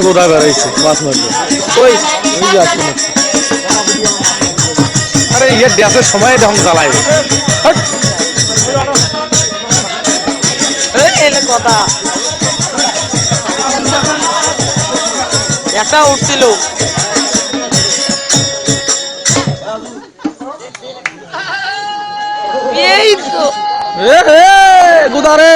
গোদা বেড়াইছে মাছ মারবে ওই আরে ইয়ে গ্যাসের সময় যখন জ্বালায় কথা একটা উঠছিল এই তো গোদারে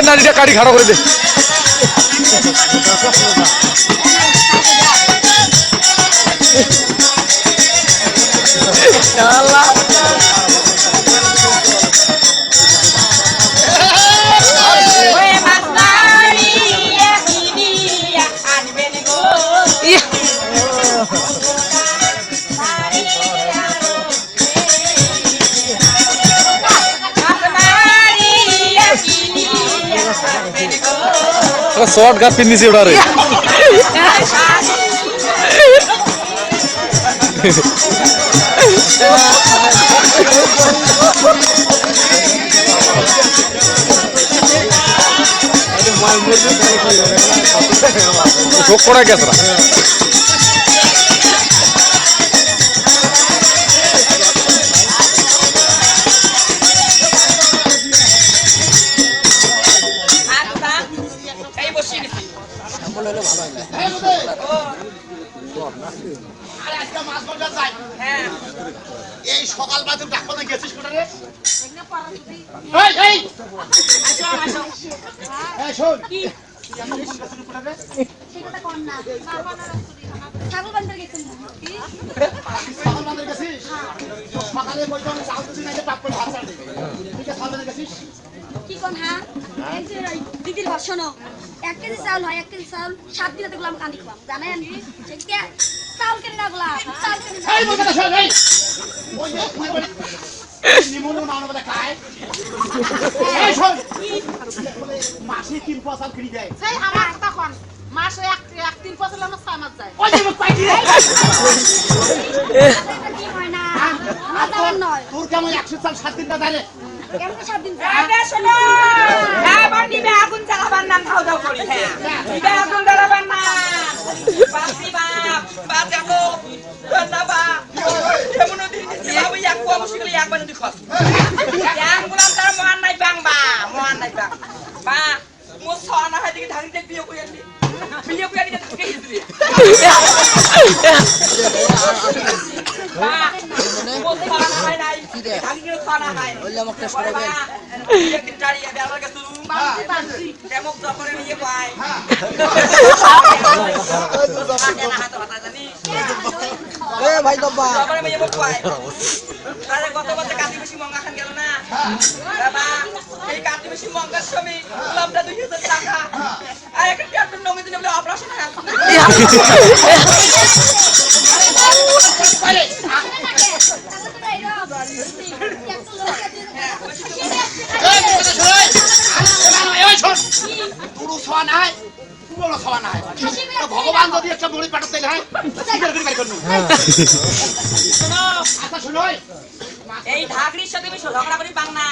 নারীটা গাড়ি খাড়া করে দে शॉर्ट का पिन नीचे उड़ा रहे क्या सर সকাল বাজে ডাক্তার গেছিস কোথায় দিদির ভাষণ 1 কেজি চাউল হয় 1 কেজি চাউল 7 দিনে তো গুলাম কান্দি খাম জানেন সেটা চাউল কিনে না গুলা চাউল কিনে এই মজা শোন এই ওই নিমুনো নাও না খায় এই শোন মাসে 3 পয়সা কিনে দেয় সেই আমার কথা কোন মাসে এক 3 পয়সা লম 6 মাস যায় ওই যে পাই দি কি হয় না আমার নয় তোর কেমন 100 সাল 7 দিন ধরে কেমন 7 দিন আরে শোনো এবার নিবে আগুন জ্বালাবার নাম খাও দাও করি হ্যাঁ নিবে আগুন জ্বালাবার না বাপি বাপ বাজাবো ধন্যবা কেমন দিন আমি এক কোয়া মুশকিল একবার যদি খস এক গোলাম তার মহান নাই বাংবা মহান নাই বাং বা মো সানা হাতে ঢাকি দেখ বিয়ে কই আনলি বিয়ে কই আনলি তোকে হিজলি বা মো সানা হয় নাই ঢাকি করে সানা হয় ওইলা মকটা সরাবে একদিন দাঁড়িয়ে বেলার কাছে ডেমক জপরে নিয়ে পায় এ ভাই দব্বা জপরে নিয়ে পায় তারে গত বছর কাটি বেশি মঙ্গা খান গেল না বাবা এই কাটি বেশি মঙ্গার সময় লাভটা 2000 টাকা আর একটা ট্যাটু নমি দিনে বলে অপারেশন হয় ভগবান যদি একটা মুড়ি পাঠাতে হয় স্বীকার করে বের করুন শোনো আচ্ছা শুনো এই ঢাকরির সাথে বেশি ঝগড়া করি পাং না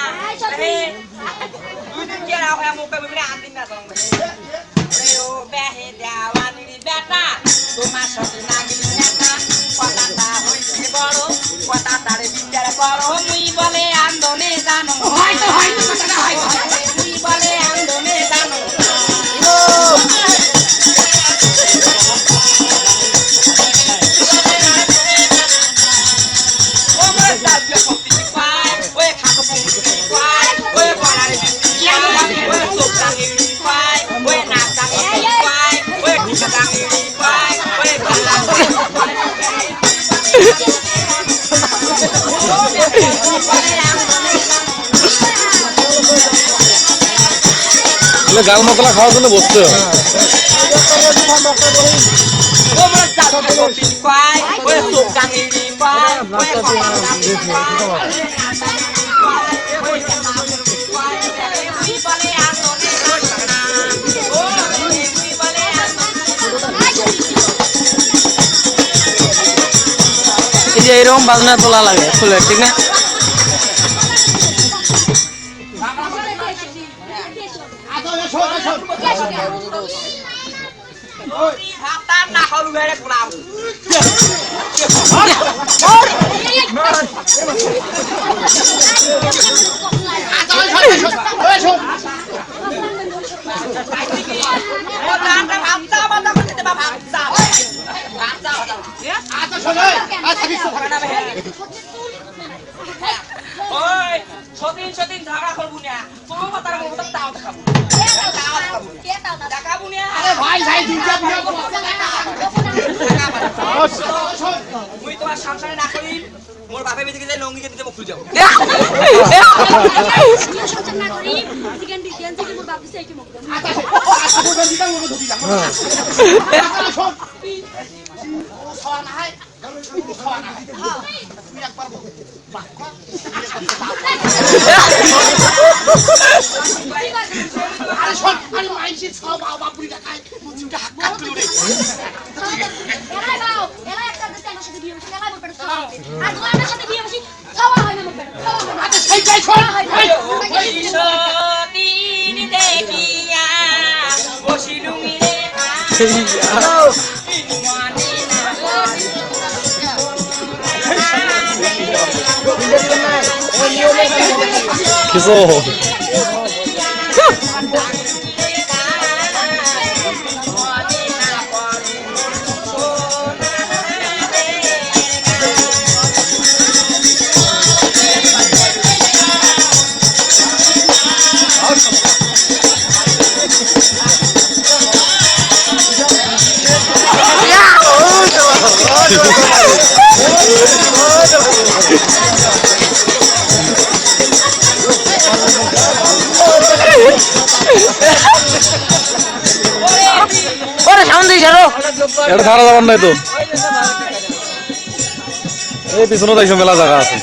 দুই দিন কে রাও মুখে মুখে আনদিন না তো রে ও বেহে দেওয়ানির বেটা তোমার সাথে নাগিনি নেতা কথাটা হইছে বড় কথাটারে বিচার করো মুই বলে আন্দোলনে জানো হয়তো কথাটা হয়তো মুই বলে আন্দোলনে জানো গাল মশলা খাওয়ার জন্য বসতে হবে এই যে এরকম বাজনা তোলা লাগে ফুলের ঠিক না ভাতা না হলু হেরে পোলাও সতীন ঝগড়া করবো না তোমার মাতার মতো তাও দেখাবো দেখাবো না ভাই ভাই দুইটা বিয়ে মুই তোমার সংসারে না করি মোর বাপে বেদিকে যাই লঙ্গি দিতে মুখ যাও সচেতন না করি চিকেন বিরিয়ানি থেকে মোর বাপ দিছে এই কি মুখ আচ্ছা বলবেন দিতাম ওকে ধুতি দাম আচ্ছা শোন ও খাওয়া না হয় খাওয়া না হয় তুমি একবার বল আরে শোন আরে মাইছি সব বাপুরি দেখায় মুচিটা হাত কাট করে এলাই বাও এলাই একটা দেশে আমার সাথে বিয়ে হইছে এলাই মোর পেটে খাওয়া হবে আর গোলামের সাথে বিয়ে হইছে খাওয়া হয় না মোর পেটে খাওয়া হয় না আচ্ছা সেইটাই শোন সতীন দেখিয়া বসিলুমি রে কিছু সাউন্ড দিস আরো এটা ছাড়া যাবার নাই তো এই পিছনে তো এইসব মেলা জায়গা আছে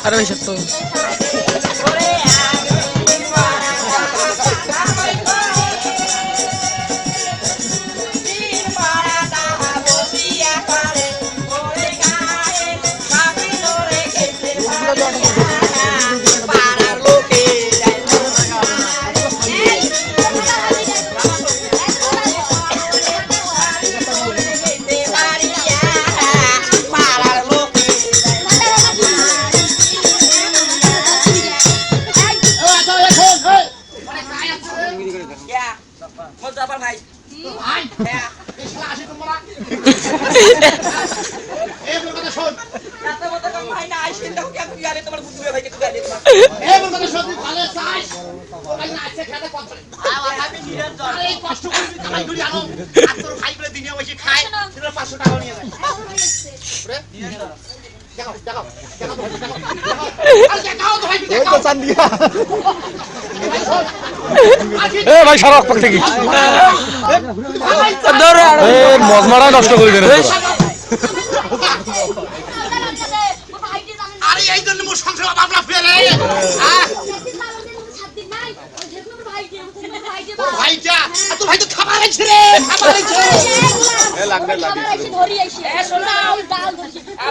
আরে ভাই সত্য ভাই এই শালা আসে তোমরা এই বল কথা শোন এই বল কথা শোন ভালো চাস ভাই না আছে খেতে কত আরে কষ্ট করবি কামাই করি আনো আর তোর ভাই বলে দিনে বসে খায় সেটা 500 টাকা নিয়ে যায় দেখো দেখো দেখো আরে দেখাও তো ভাই এই তো চান্দিয়া ভাই এ ভাই সরক পাক থেকে ধরো এ মজমারা নষ্ট করে দেন আরে এই জন্য মোর সংসার বাবলা ফেলে ভাইটা তোর ভাই তো খাবার আছে রে খাবার আছে এ লাগবে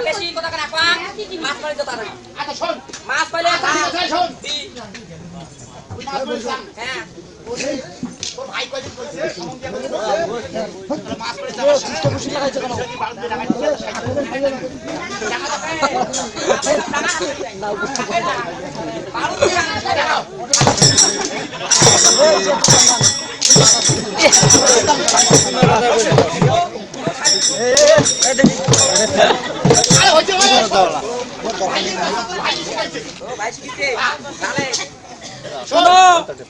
বেশি কথা করে আপা মাছ পাইলে তো তাড়াতাড়ি আচ্ছা শোন মাছ পাইলে শোন দি তুই মাছ বলছিস হ্যাঁ তোর ভাই কয়দিন কইছে মাছ পড়ে যাওয়ার সাথে খুশি লাগাইছে কেন আরে হইছে ভাই শিখিতে তাহলে শোনো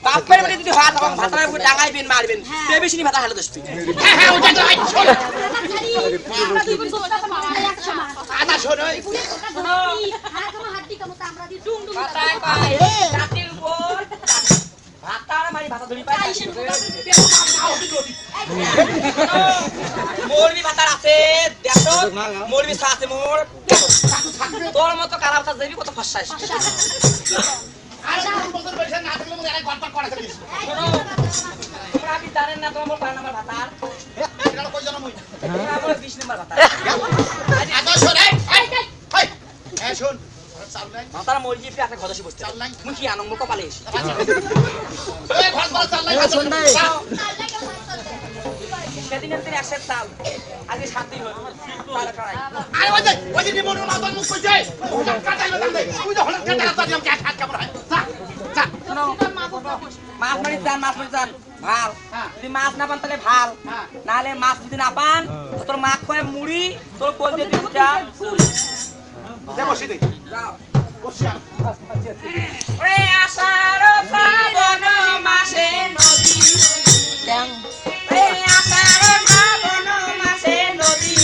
বাপের বাড়ি যদি হাত ভাতার উপর ডাঙাইবেন মারবেন তে বেশি নি ভাতা হালে দস্তি হ্যাঁ হ্যাঁ ওটা তো শোন আদা শোন ভাতায় পায় জাতির উপর ভাতার মারি ভাতা ধরি পায় মোরবি ভাতার আছে দেখো মোরবি আছে মোর তোর মতো কারা ভাতা দেবি কত ফসা আসছে আরে বছর বয়সে না থাকলে মনে এক গল্প করা থাকে শোনো তোমরা কি জানেন না তোমার 5 নাম্বার ভাতার এটা কই জানো মই আমার 20 নাম্বার ভাতার আদা শোন এই এই শোন চাল নাই ভাতার মরজি ফি আছে ঘদসি বসতে চাল নাই মুই কি আনন্দ কপালে এসে এই ঘর ঘর চাল নাই শোন নাই সেদিন এর একশো চাল আজকে 7 দিন হলো আরে ওই যে নিমন না তোর মুখ কইছে কাটাইলো দাঁড়ে তুই তো হঠাৎ কাটা তো দিলাম কাট কেমন হয় যা যা শোনো মাছ মারি যান ভাল যদি মাছ না পান তাহলে ভাল নাহলে মাছ যদি না পান তোর মাছ কয়ে মুড়ি তোর কোল দিয়ে দিন যা দে বসি দে যাও বসি ওরে আষাঢ় শ্রাবণ মাসে নদী ওরে আষাঢ় শ্রাবণ মাসে নদী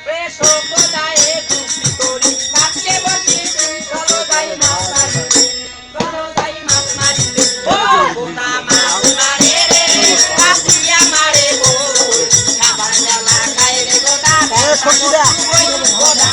ওরে শোকদায়ে দুঃখী করি মাছকে বলছি চলো যাই মাছ মারিতে চলো যাই মাছ মারিতে ও গোটা মাছ মারে রে কাশিয়া মারে গো খাবার জ্বালা খাই রে গোটা গোটা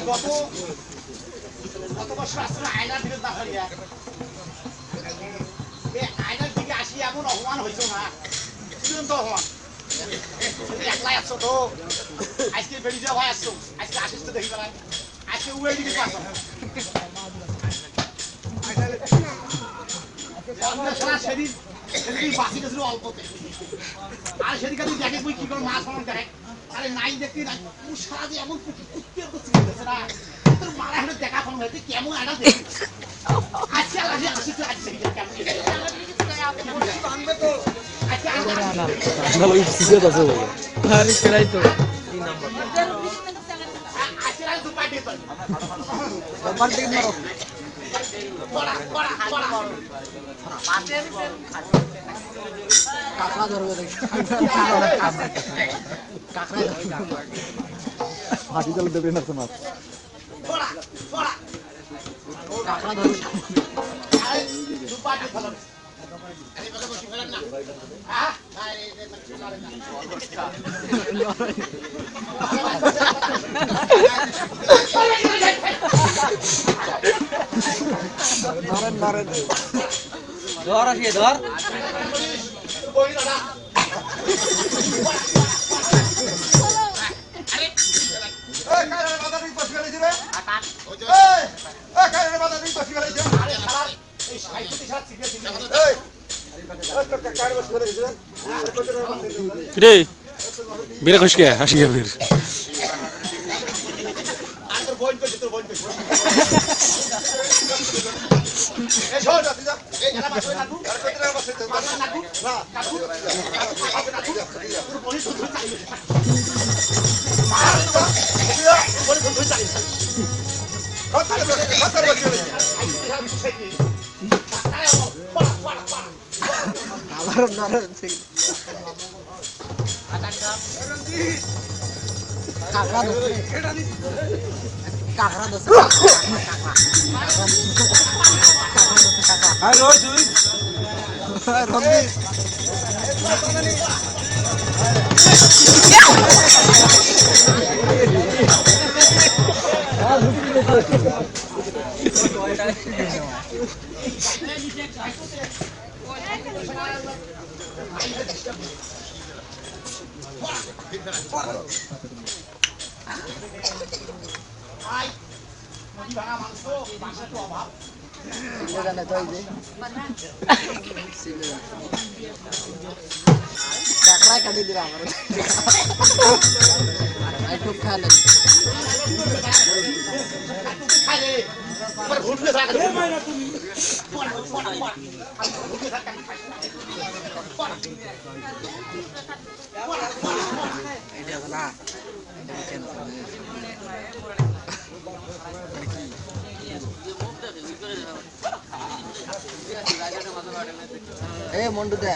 গত বছর আসলে আয়নার দিকে না হইয়া এই আয়নার দিকে আসি এমন অপমান হইছো না তুরন্ত অপমান একলাই আসছো তো আজকে বেরিয়ে যাওয়া আসছো আজকে আসিস তো দেখি বেলায় আজকে উড়ে দিকে আসো সেদিন বাসি গেছিল অল্পতে আর সেদিকে তুই দেখে তুই কি করে মাছ ফলন দেখ আরে নাই দেখতে না সারা যে এমন কুত্তের তো চিন্তা না তোর মারা হলে দেখা ফোন হয়েছে কেমন একটা দেখি আজকে আসি তুই আজকে কেমন আরে সেটাই তো কাঁকড়া ধরবে হাতি চাল দেবে না মাছ কাঁকড়া ধরবে ধর আসিয়ে ধর রে বেরে খুশকে হাসি ফির কাঁকড়া দোষে কাঁকড়াই কাটি দিলাম একটু খালে এ মন্ডু দে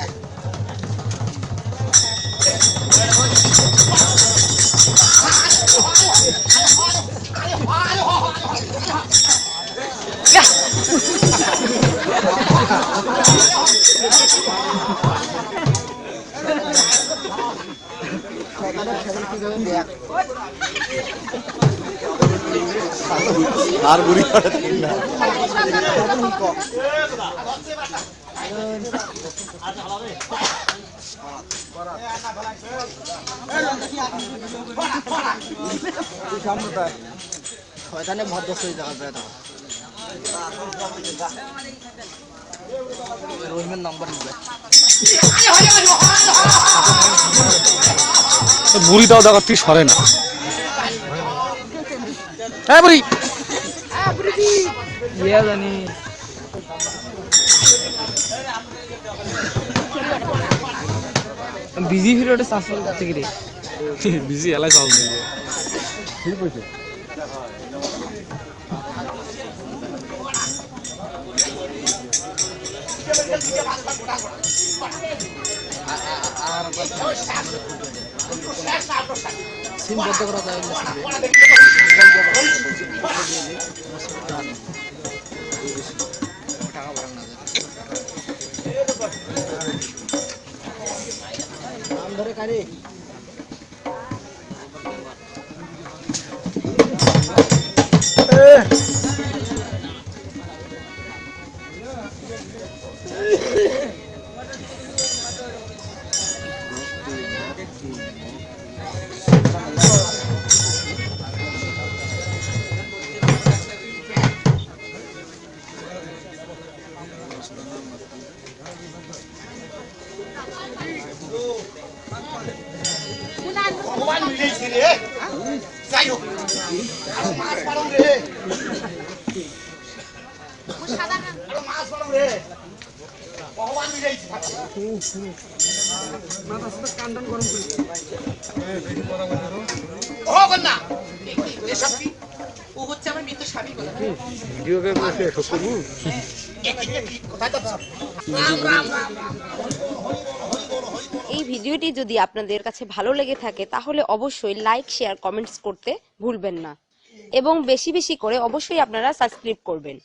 আর বুড়ি করে শয়তানে ভদ্র সই দেখা যায় তো রহিমের নাম্বার নিবে বুড়িটাও দেখা তুই সরে না হ্যাঁ বুড়ি ইয়া জানি বিজি ভিডিওটা সাসপেন্ড করতে গিয়ে বিজি এলাই চাল দিলে ঠিক হইছে সিম বন্ধ করা যায় না টাকা ভরা না নাম ধরে কারি আরো মাছ পারম রে, সাদা আরো মাছ পারম রে, ভগবান মিলাইছে থাকছে। ও কন্যা, এসব কি? ও হচ্ছে আমার মৃত স্বামী কথা। কোথায় যাচ্ছ? রাম রাম রাম রাম। এই ভিডিওটি যদি আপনাদের কাছে ভালো লেগে থাকে তাহলে অবশ্যই লাইক শেয়ার কমেন্টস করতে ভুলবেন না এবং বেশি বেশি করে অবশ্যই আপনারা সাবস্ক্রাইব করবেন।